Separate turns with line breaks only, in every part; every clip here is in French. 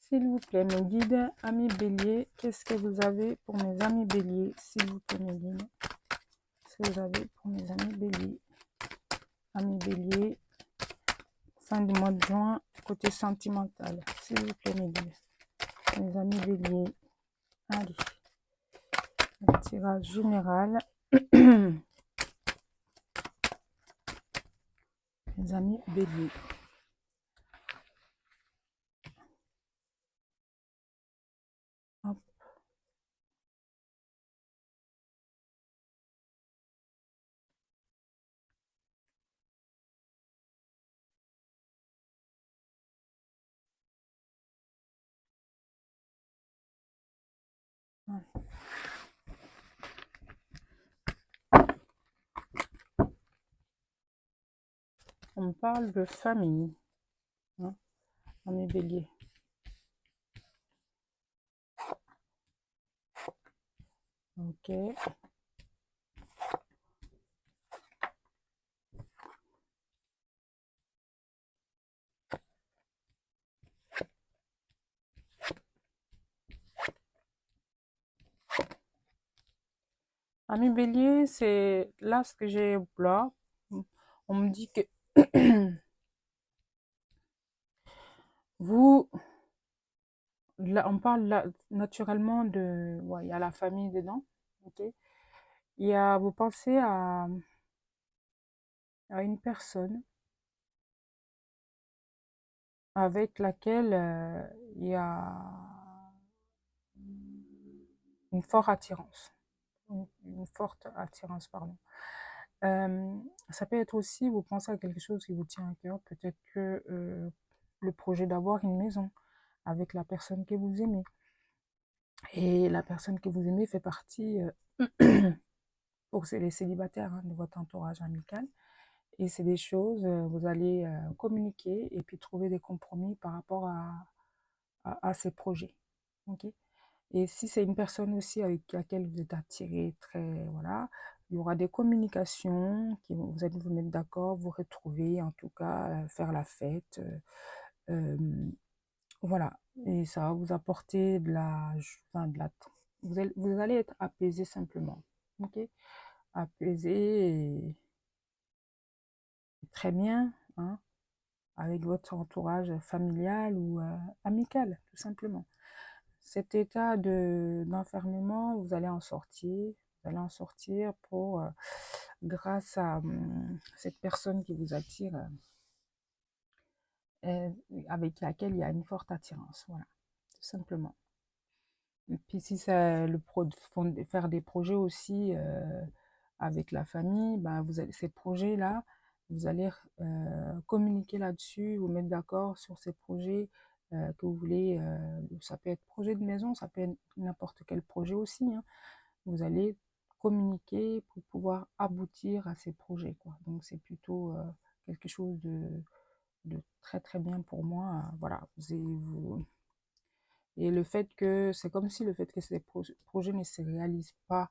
S'il vous plaît, mes guides, amis béliers, qu'est-ce que vous avez pour mes amis béliers? S'il vous plaît, mes guides, qu'est-ce que vous avez pour mes amis béliers? Amis béliers, fin du mois de juin, côté sentimental. S'il vous plaît, mes guides, mes amis béliers. Allez, un tirage général. Mes amis béliers. Hop. On parle de famille, hein, amis béliers. Ok. Amis bélier, c'est là ce que j'ai là. On me dit que vous, là, on parle là, naturellement de, ouais, il y a la famille dedans, ok. Il y a, vous pensez à une personne avec laquelle il y a une forte attirance, une forte attirance, pardon. Ça peut être aussi, vous pensez à quelque chose qui vous tient à cœur, peut-être que le projet d'avoir une maison avec la personne que vous aimez. Et la personne que vous aimez fait partie, pour les célibataires, hein, de votre entourage amical. Et c'est des choses, vous allez communiquer et puis trouver des compromis par rapport à ces projets. Okay. Et si c'est une personne aussi avec laquelle vous êtes attiré, très, voilà, il y aura des communications, vous allez vous mettre d'accord, vous retrouver, en tout cas, faire la fête. Voilà. Et ça va vous apporter de la, enfin, vous allez être apaisé simplement. Ok? Apaisé et très bien, hein, avec votre entourage familial ou amical, tout simplement. Cet état d'enfermement, vous allez en sortir. Vous allez en sortir pour, grâce à cette personne qui vous attire, avec laquelle il y a une forte attirance. Voilà, tout simplement. Et puis si c'est faire des projets aussi avec la famille, ben ces projets-là, vous allez communiquer là-dessus, vous mettre d'accord sur ces projets que vous voulez. Ça peut être projet de maison, ça peut être n'importe quel projet aussi, hein. Vous allez communiquer pour pouvoir aboutir à ces projets, quoi. Donc c'est plutôt quelque chose de très très bien pour moi. Voilà, et le fait que, c'est comme si le fait que ces projets ne se réalisent pas,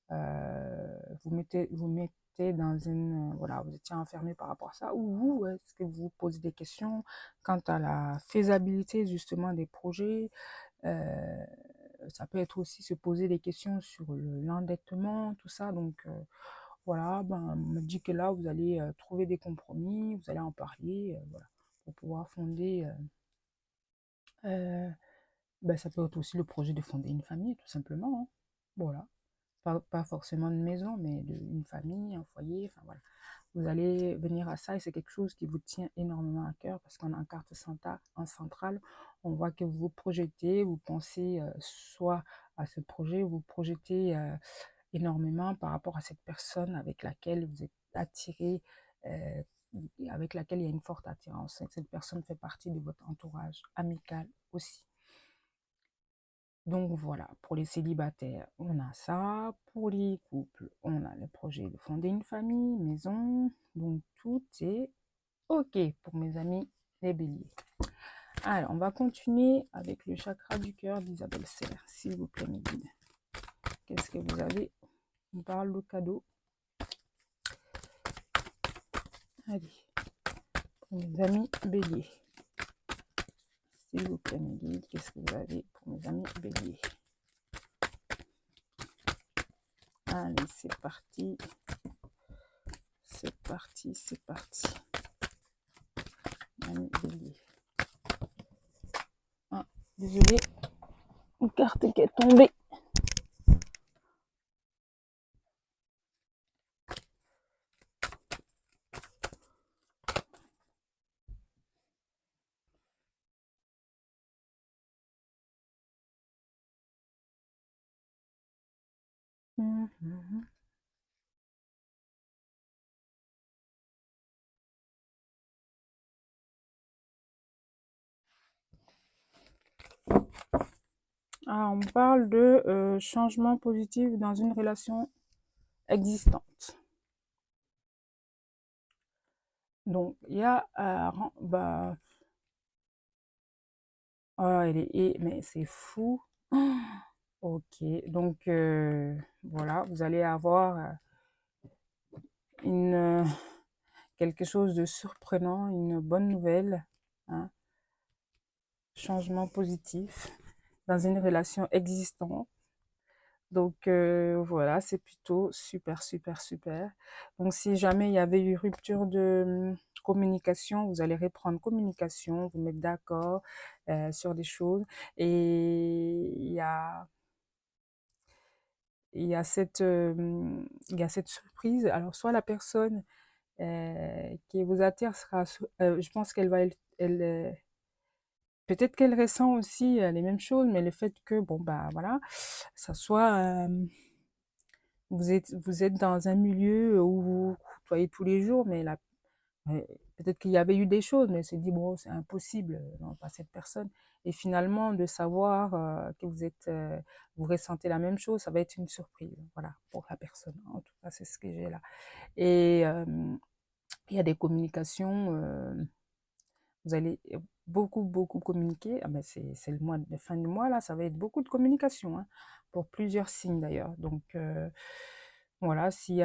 vous mettez dans une, voilà, vous étiez enfermé par rapport à ça, ou vous, est-ce que vous posez des questions quant à la faisabilité justement des projets. Ça peut être aussi se poser des questions sur l'endettement, tout ça. Donc voilà, ben, on me dit que là, vous allez trouver des compromis, vous allez en parler, voilà, pour pouvoir fonder. Ben, ça peut être aussi le projet de fonder une famille, tout simplement, hein. Voilà. Pas forcément une maison, mais une famille, un foyer, enfin voilà. Vous allez venir à ça et c'est quelque chose qui vous tient énormément à cœur parce qu'en carte en centrale, on voit que vous vous projetez, vous pensez soit à ce projet, vous projetez énormément par rapport à cette personne avec laquelle vous êtes attiré, euh, avec laquelle il y a une forte attirance. Cette personne fait partie de votre entourage amical aussi. Donc voilà, pour les célibataires, on a ça. Pour les couples, on a le projet de fonder une famille, maison. Donc tout est OK pour mes amis les béliers. Alors, on va continuer avec le chakra du cœur d'Isabelle Serre, s'il vous plaît, mes guides. Qu'est-ce que vous avez? On parle de cadeau. Allez, pour mes amis béliers. S'il vous plaît, mes guides, qu'est-ce que vous avez pour mes amis béliers? Allez, c'est parti. C'est parti, c'est parti. Amis béliers. Ah, désolé. Une carte qui est tombée. Ah, on parle de changement positif dans une relation existante. Donc, il y a... oh, mais c'est fou. Ok, donc voilà, vous allez avoir quelque chose de surprenant, une bonne nouvelle, hein, changement positif dans une relation existante. Donc voilà, c'est plutôt super, super, super. Donc si jamais il y avait eu rupture de communication, vous allez reprendre communication, vous mettre d'accord sur des choses. Et il y a cette surprise. Alors soit la personne qui vous attire sera, je pense qu'elle va, peut-être qu'elle ressent aussi les mêmes choses, mais le fait que, bon, bah voilà, ça soit, vous êtes dans un milieu où vous côtoyez tous les jours, mais là, peut-être qu'il y avait eu des choses, mais elle s'est dit, bon, c'est impossible, non, pas cette personne. Et finalement, de savoir que vous ressentez la même chose, ça va être une surprise, voilà, pour la personne. En tout cas, c'est ce que j'ai là. Et il y a des communications, vous allez beaucoup, beaucoup communiquer. Ah ben c'est le mois de fin du mois, là, ça va être beaucoup de communication, hein, pour plusieurs signes d'ailleurs. Donc, voilà, si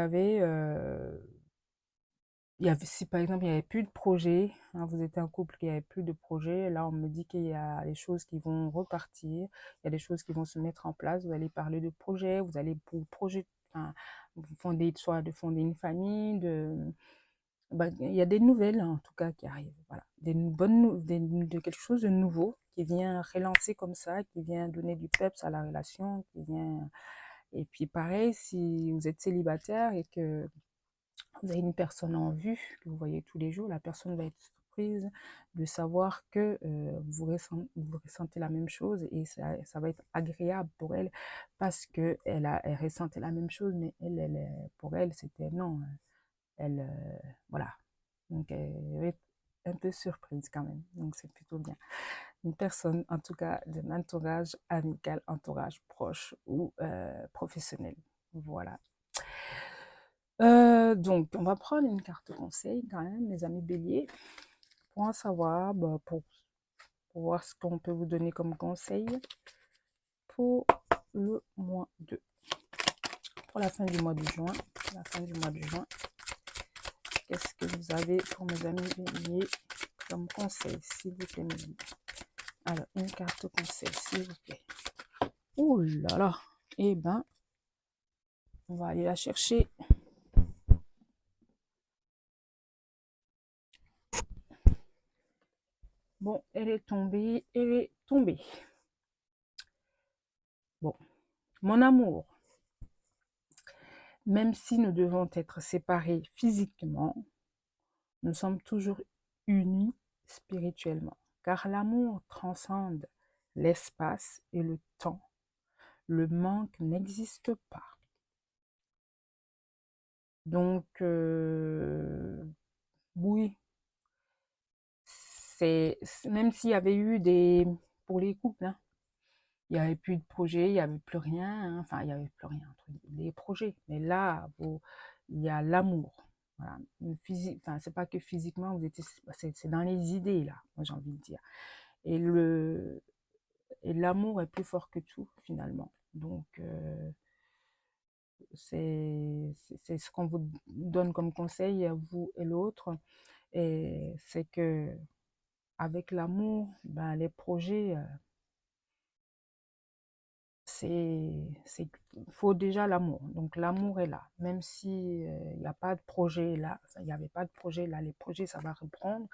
par exemple il n'y avait plus de projet, hein, vous êtes un couple qui n'avait plus de projet, là on me dit qu'il y a des choses qui vont repartir, il y a des choses qui vont se mettre en place, vous allez parler de projet, vous allez pour projet, enfin, soit de fonder une famille, il y a des nouvelles en tout cas qui arrivent, voilà, de quelque chose de nouveau qui vient relancer comme ça, qui vient donner du peps à la relation, qui vient. Et puis pareil, si vous êtes célibataire et que vous avez une personne en vue que vous voyez tous les jours, la personne va être surprise de savoir que vous ressentez la même chose, et ça va être agréable pour elle parce que elle ressentait la même chose, mais pour elle c'était non, voilà. Donc, elle va être un peu surprise quand même. Donc, c'est plutôt bien. Une personne, en tout cas, d'un entourage amical, entourage proche ou professionnel. Voilà. Donc, on va prendre une carte conseil quand même, mes amis béliers, pour en savoir, pour voir ce qu'on peut vous donner comme conseil pour le mois de... Pour la fin du mois de juin. La fin du mois de juin. Qu'est-ce que vous avez pour mes amis béliers comme conseil, s'il vous plaît, mes amis? Alors, une carte conseil, s'il vous plaît. Ouh là là. Eh ben, on va aller la chercher. Bon, elle est tombée, elle est tombée. Bon, mon amour, même si nous devons être séparés physiquement, nous sommes toujours unis spirituellement, car l'amour transcende l'espace et le temps. Le manque n'existe pas. Donc, oui, même s'il y avait eu pour les couples, hein, il n'y avait plus de projet, il n'y avait plus rien, hein, enfin, il n'y avait plus rien entre les projets. Mais là, il y a l'amour. Voilà. Enfin, c'est pas que physiquement, c'est dans les idées, là, moi j'ai envie de dire. Et l'amour est plus fort que tout, finalement. Donc, c'est ce qu'on vous donne comme conseil, vous et l'autre. Et c'est que avec l'amour, ben, les projets, c'est faut déjà l'amour. Donc l'amour est là. Même si il n'y a pas de projet là, il n'y avait pas de projet là, les projets, ça va reprendre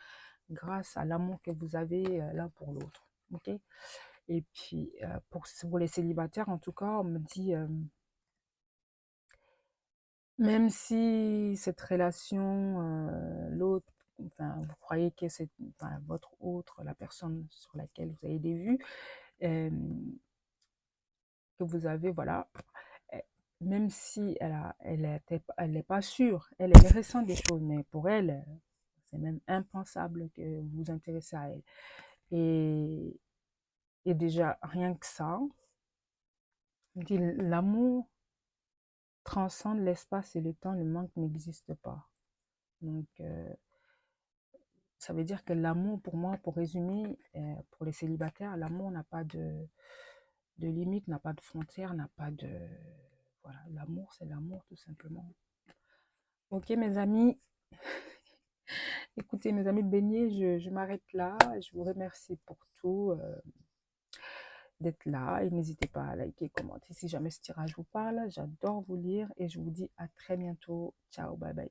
grâce à l'amour que vous avez l'un pour l'autre. Ok? Et puis, pour les célibataires, en tout cas, on me dit, même si cette relation, l'autre, enfin, vous croyez que c'est enfin, votre autre, la personne sur laquelle vous avez des vues, euh, que vous avez, voilà, euh, même si elle n'est pas sûre, elle ressent des choses, mais pour elle, c'est même impensable que vous vous intéressez à elle. Et, et déjà, rien que ça, on dit l'amour transcende l'espace et le temps, le manque n'existe pas. Donc, ça veut dire que l'amour, pour moi, pour résumer, pour les célibataires, l'amour n'a pas de limite, n'a pas de frontières, n'a pas de... Voilà, l'amour, c'est l'amour, tout simplement. Ok, mes amis, écoutez, mes amis baignés, je m'arrête là. Je vous remercie pour tout, d'être là. Et n'hésitez pas à liker, commenter si jamais ce tirage vous parle. J'adore vous lire et je vous dis à très bientôt. Ciao, bye bye.